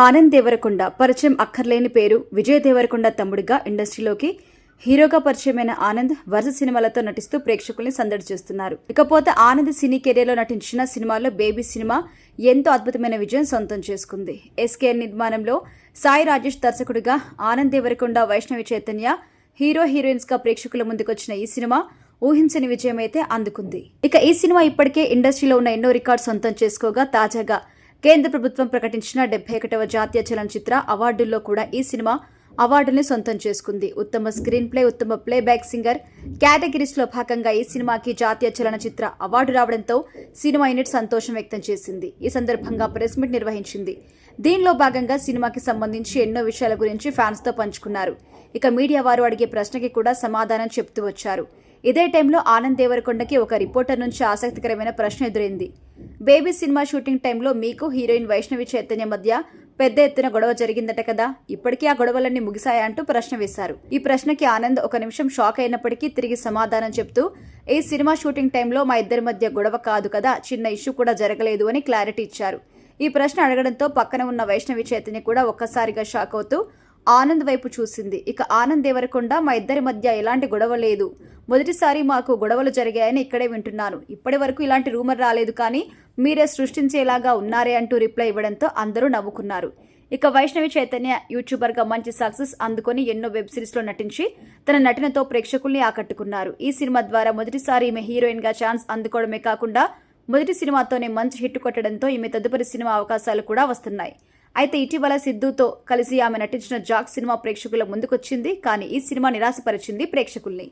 ఆనంద్ దేవరకొండ పరిచయం అక్కర్లేని పేరు. విజయ్ దేవరకొండ తమ్ముడిగా ఇండస్ట్రీలోకి హీరోగా పరిచయమైన ఆనంద్ వరుస సినిమాలతో నటిస్తూ ప్రేక్షకుల్ని సందడి చేస్తున్నారు. ఇకపోతే ఆనంద్ సినీ కెరీర్లో నటించిన సినిమాల్లో బేబీ సినిమా ఎంతో అద్భుతమైన విజయం సొంతం చేసుకుంది. ఎస్కేఎన్ నిర్మాణంలో సాయి రాజేష్ దర్శకుడిగా ఆనంద్ దేవరకొండ, వైష్ణవి చైతన్య హీరో హీరోయిన్స్ గా ప్రేక్షకుల ముందుకొచ్చిన ఈ సినిమా ఊహించని విజయం అయితే అందుకుంది. ఇక ఈ సినిమా ఇప్పటికే ఇండస్ట్రీలో ఉన్న ఎన్నో రికార్డు సొంతం చేసుకోగా తాజాగా కేంద్ర ప్రభుత్వం ప్రకటించిన 71వ జాతీయ చలనచిత్ర అవార్డుల్లో కూడా ఈ సినిమా అవార్డుల్ని సొంతం చేసుకుంది. ఉత్తమ స్క్రీన్ ప్లే, ఉత్తమ ప్లేబ్యాక్ సింగర్ కేటగిరీస్లో భాగంగా ఈ సినిమాకి జాతీయ చలనచిత్ర అవార్డు రావడంతో సినిమా యూనిట్ సంతోషం వ్యక్తం చేసింది. ఈ సందర్భంగా ప్రెస్ మీట్ నిర్వహించింది. దీనిలో భాగంగా సినిమాకి సంబంధించి ఎన్నో విషయాల గురించి ఫ్యాన్స్ తో పంచుకున్నారు. ఇక మీడియా వారు అడిగే ప్రశ్నకి కూడా సమాధానం చెప్తూ వచ్చారు. ఇదే టైంలో ఆనంద్ దేవరకొండకి ఒక రిపోర్టర్ నుంచి ఆసక్తికరమైన ప్రశ్న ఎదురైంది. బేబీ సినిమా షూటింగ్ టైంలో మీకు హీరోయిన్ వైష్ణవి చైతన్య మధ్య పెద్ద ఎత్తున గొడవ జరిగిందట కదా, ఇప్పటికీ ఆ గొడవలన్నీ ముగిశాయా అంటూ ప్రశ్న వేశారు. ఈ ప్రశ్నకి ఆనంద్ ఒక నిమిషం షాక్ అయినప్పటికీ తిరిగి సమాధానం చెప్తూ, ఈ సినిమా షూటింగ్ టైంలో మా ఇద్దరి మధ్య గొడవ కాదు కదా, చిన్న ఇష్యూ కూడా జరగలేదు అని క్లారిటీ ఇచ్చారు. ఈ ప్రశ్న అడగడంతో పక్కన ఉన్న వైష్ణవి చైతన్య కూడా ఒక్కసారిగా షాక్ అవుతూ ఆనంద్ వైపు చూసింది. ఇక ఆనంద్ దేవరకొండ, మా ఇద్దరి మధ్య ఎలాంటి గొడవ లేదు, మొదటిసారి మాకు గొడవలు జరిగాయని ఇక్కడే వింటున్నాను, ఇప్పటి వరకు ఇలాంటి రూమర్ రాలేదు, కానీ మీరే సృష్టించేలాగా ఉన్నారే అంటూ రిప్లై ఇవ్వడంతో అందరూ నవ్వుకున్నారు. ఇక వైష్ణవి చైతన్య యూట్యూబర్ గా మంచి సక్సెస్ అందుకొని ఎన్నో వెబ్ సిరీస్ లో నటించి తన నటనతో ప్రేక్షకుల్ని ఆకట్టుకున్నారు. ఈ సినిమా ద్వారా మొదటిసారి ఈమె హీరోయిన్ గా ఛాన్స్ అందుకోవడమే కాకుండా మొదటి సినిమాతోనే మంచి హిట్ కొట్టడంతో ఈమె తదుపరి సినిమా అవకాశాలు కూడా వస్తున్నాయి. అయితే ఇటీవల సిద్ధుతో కలిసి ఆమె నటించిన జాక్ సినిమా ప్రేక్షకుల ముందుకొచ్చింది. కానీ ఈ సినిమా నిరాశపరిచింది ప్రేక్షకుల్ని.